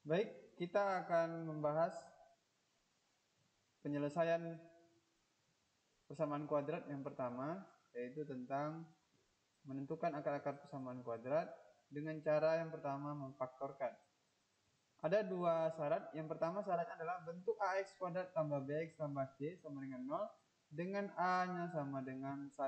Baik, kita akan membahas penyelesaian persamaan kuadrat yang pertama, yaitu tentang menentukan akar-akar persamaan kuadrat dengan cara yang pertama memfaktorkan. Ada dua syarat. Yang pertama syaratnya adalah bentuk ax kuadrat tambah bx tambah c sama dengan 0 dengan a-nya sama dengan 1.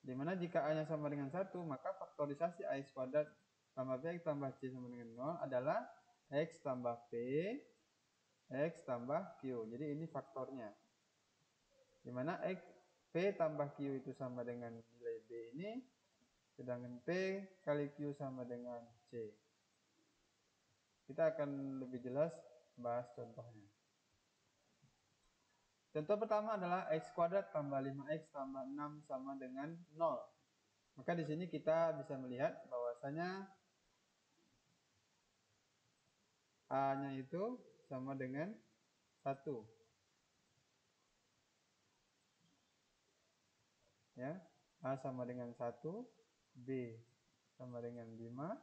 Dimana jika a-nya sama dengan 1, maka faktorisasi ax kuadrat tambah bx tambah c sama dengan 0 adalah x tambah p, x tambah q. Jadi ini faktornya. Dimana p tambah q itu sama dengan nilai b ini, sedangkan p kali q sama dengan c. Kita akan lebih jelas bahas contohnya. Contoh pertama adalah x kuadrat tambah 5x tambah 6 sama dengan 0. Maka di sini kita bisa melihat bahwasanya a-nya itu sama dengan 1. Ya, a sama dengan 1, b sama dengan 5,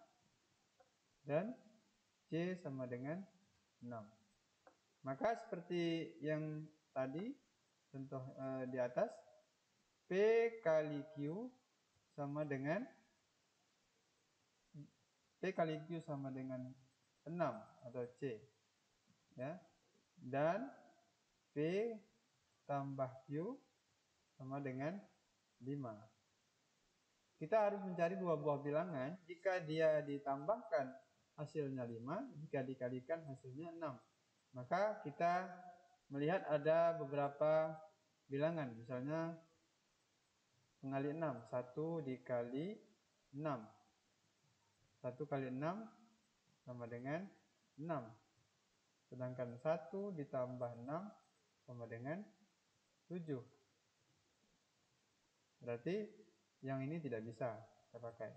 dan c sama dengan 6. Maka seperti yang tadi contoh di atas, p kali q sama dengan p kali q sama dengan 6 atau c, ya, dan p tambah q sama dengan 5. Kita harus mencari dua buah bilangan. Jika dia ditambahkan hasilnya 5, jika dikalikan hasilnya 6. Maka kita melihat ada beberapa bilangan. Misalnya pengali 6, 1 dikali 6. 1 kali 6 sama dengan 6. Sedangkan 1 ditambah 6 sama dengan 7. Berarti yang ini tidak bisa kita pakai.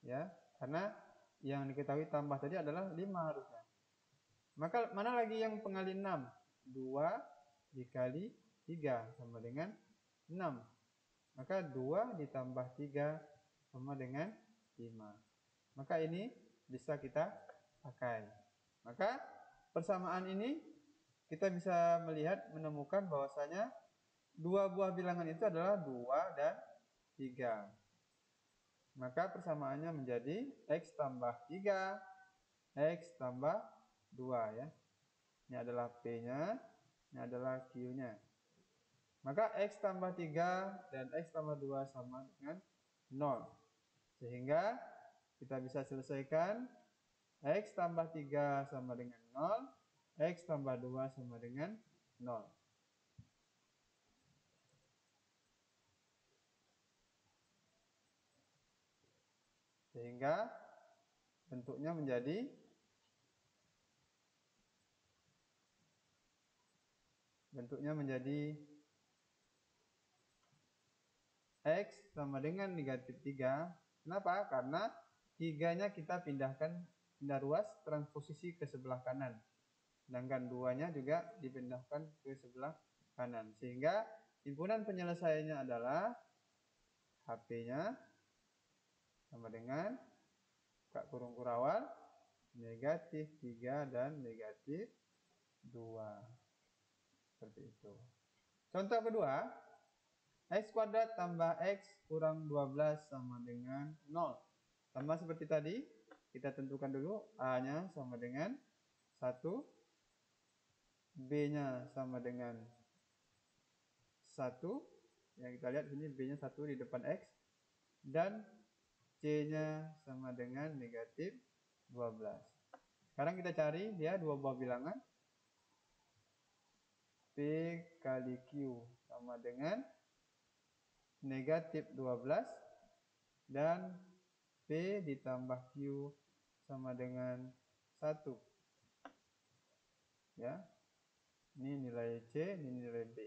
Ya, karena yang diketahui tambah tadi adalah 5 harusnya. Maka mana lagi yang pengali 6? 2 dikali 3 sama dengan 6. Maka 2 ditambah 3 sama dengan 5. Maka ini bisa kita pakai. Maka persamaan ini kita bisa melihat, menemukan bahwasanya dua buah bilangan itu adalah 2 dan 3. Maka persamaannya menjadi x tambah 3, x tambah 2 ya. Ini adalah p-nya, ini adalah q-nya. Maka x tambah 3 dan x tambah 2 sama dengan 0. Sehingga kita bisa selesaikan x tambah 3 sama dengan 0, x tambah 2 sama dengan 0. Sehingga bentuknya menjadi x sama dengan negatif 3. Kenapa? Karena 3-nya kita pindah ruas transposisi ke sebelah kanan. Sedangkan 2-nya juga dipindahkan ke sebelah kanan. Sehingga himpunan penyelesaiannya adalah HP-nya sama dengan buka kurung kurawal negatif 3 dan negatif 2. Seperti itu. Contoh kedua, x kuadrat tambah x kurang 12 sama dengan 0. Sama seperti tadi, kita tentukan dulu a-nya sama dengan 1, b-nya sama dengan 1. Yang kita lihat sini b-nya 1 di depan x, dan c-nya sama dengan negatif 12. Sekarang kita cari dia dua buah bilangan. P kali q sama dengan negatif 12, dan P ditambah Q sama dengan 1. Ya. Ini nilai C, ini nilai B.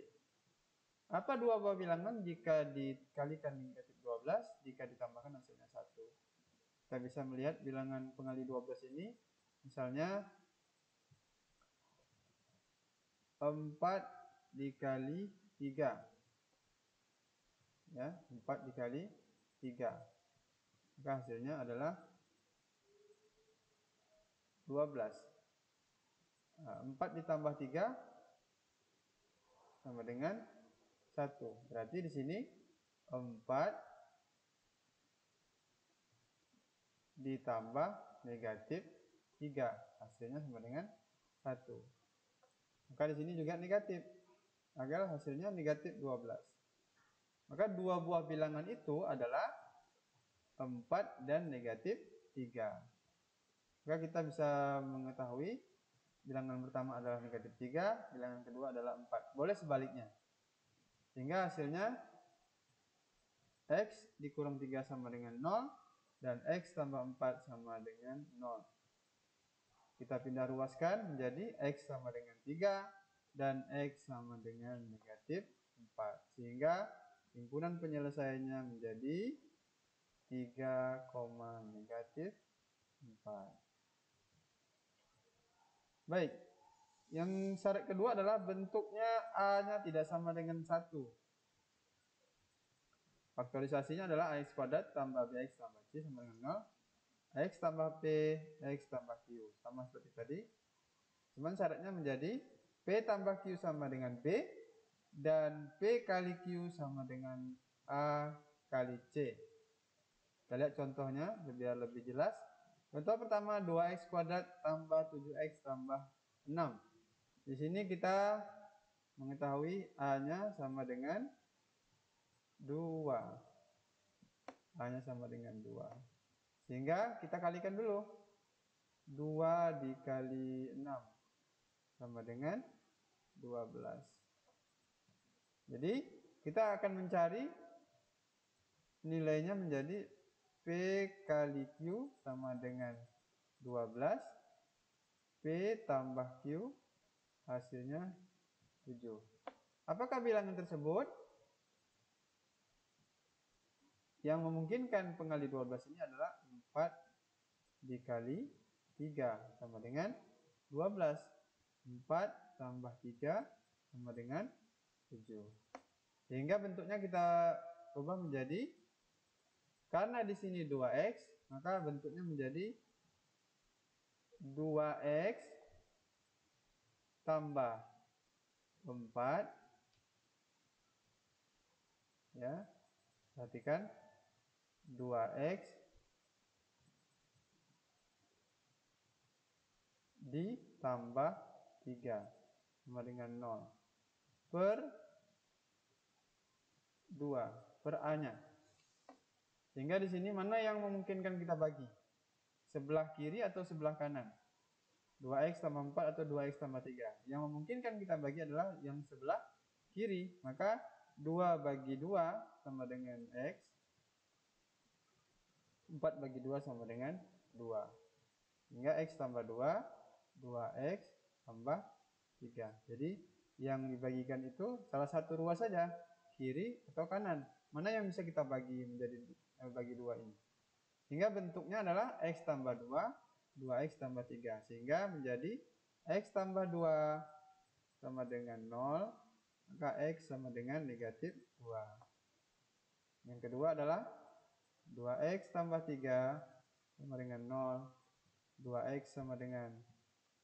Apa dua buah bilangan jika dikalikan negatif 12, jika ditambahkan hasilnya 1? Kita bisa melihat bilangan pengali 12 ini, misalnya 4 dikali 3. Ya, 4 dikali 3. Maka hasilnya adalah 12. 4 ditambah 3 sama dengan 1. Berarti di sini 4 ditambah negatif 3. Hasilnya sama dengan 1. Maka di sini juga negatif. Agar hasilnya negatif 12. Maka dua buah bilangan itu adalah 4 dan negatif 3. Maka kita bisa mengetahui bilangan pertama adalah negatif 3, bilangan kedua adalah 4. Boleh sebaliknya. Sehingga hasilnya X dikurang 3 sama dengan 0, dan X tambah 4 sama dengan 0. Kita pindah ruaskan menjadi X sama dengan 3, dan X sama dengan negatif 4. Sehingga himpunan penyelesaiannya menjadi 3, negatif 4. Baik, yang syarat kedua adalah bentuknya A-nya tidak sama dengan 1. Faktorisasinya adalah AX kuadrat tambah BX tambah C sama dengan 0. AX tambah P, X tambah Q. Sama seperti tadi. Cuman syaratnya menjadi P tambah Q sama dengan B, dan P kali Q sama dengan A kali C. Kita lihat contohnya biar lebih jelas. Contoh pertama 2x kuadrat tambah 7x tambah 6. Di sini kita mengetahui A-nya sama dengan 2. A-nya sama dengan 2. Sehingga kita kalikan dulu. 2 dikali 6 sama dengan 12. Jadi kita akan mencari nilainya menjadi P kali Q sama dengan 12. P tambah Q hasilnya 7. Apakah bilangan tersebut yang memungkinkan pengali 12 ini adalah 4 dikali 3 sama dengan 12. 4 tambah 3 sama dengan 7. Sehingga bentuknya kita ubah menjadi, karena di sini 2x, maka bentuknya menjadi 2x tambah 4. Ya, perhatikan 2x ditambah 3 sama dengan 0 per 2 per A-nya. Sehingga di sini mana yang memungkinkan kita bagi? Sebelah kiri atau sebelah kanan? 2x tambah 4 atau 2x tambah 3? Yang memungkinkan kita bagi adalah yang sebelah kiri. Maka 2 bagi 2 sama dengan x. 4 bagi 2 sama dengan 2. Sehingga x tambah 2, 2x tambah 3. Jadi yang dibagikan itu salah satu ruas saja, kiri atau kanan. Mana yang bisa kita bagi menjadi bagi 2 ini? Sehingga bentuknya adalah x tambah 2, 2x tambah 3. Sehingga menjadi x tambah 2 sama dengan 0, maka x sama dengan negatif 2. Yang kedua adalah 2x tambah 3 sama dengan 0, 2x sama dengan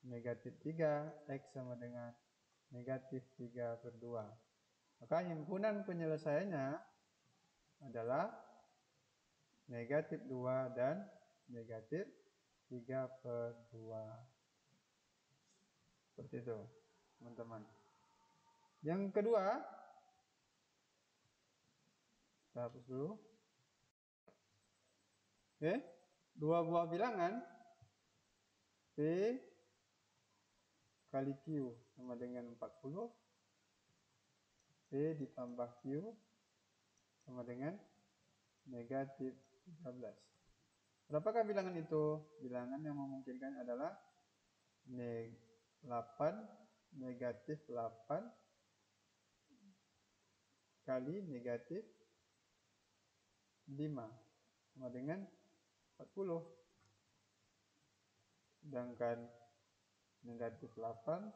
negatif 3, x sama dengan negatif 3 per 2. Maka himpunan penyelesaiannya adalah negatif 2 dan negatif 3 per 2. Seperti itu, teman-teman. Yang kedua, kita hapus dulu. Oke, dua buah bilangan P kali Q sama dengan 40. P ditambah Q sama dengan negatif 13. Berapakah bilangan itu? Bilangan yang memungkinkan adalah 8, negatif 8 kali negatif 5 sama dengan 40. Sedangkan negatif 8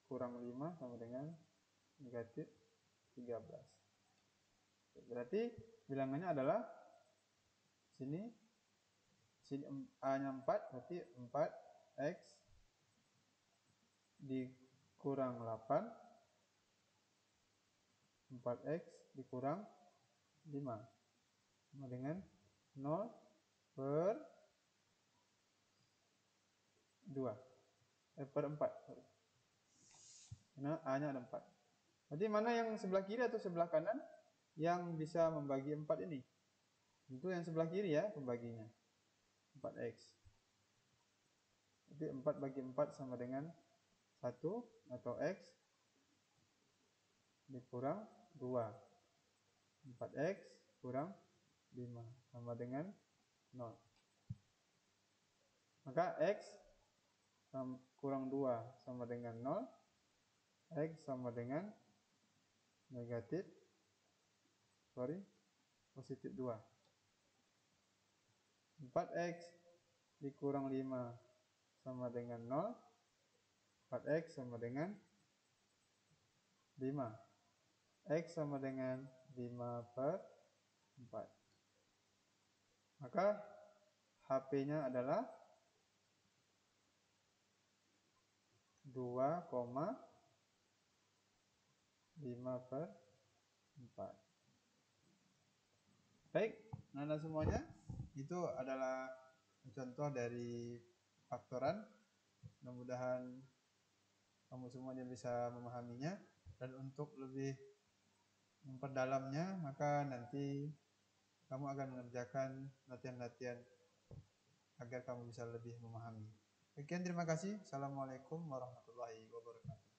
kurang 5 sama dengan negatif 13. Berarti bilangannya adalah sini A-nya 4, berarti 4x dikurang 8, 4x dikurang 5 sama dengan 0 per 2 per 4. Karena A nya ada 4. Jadi mana yang sebelah kiri atau sebelah kanan yang bisa membagi 4 ini? Tentu yang sebelah kiri ya pembaginya, 4x. Jadi 4 bagi 4 sama dengan 1 atau x dikurang 2. 4x kurang 5 sama dengan 0. Maka x kurang 2 sama dengan 0. X sama dengan positif 2. 4x dikurang 5 sama dengan 0. 4x sama dengan 5. X sama dengan 5 per 4. Maka HP-nya adalah 2,5 per 4. Baik, anak semuanya, itu adalah contoh dari faktoran. Mudah-mudahan kamu semuanya bisa memahaminya, dan untuk lebih memperdalamnya maka nanti kamu akan mengerjakan latihan-latihan agar kamu bisa lebih memahami. Sekian, terima kasih. Assalamualaikum warahmatullahi wabarakatuh.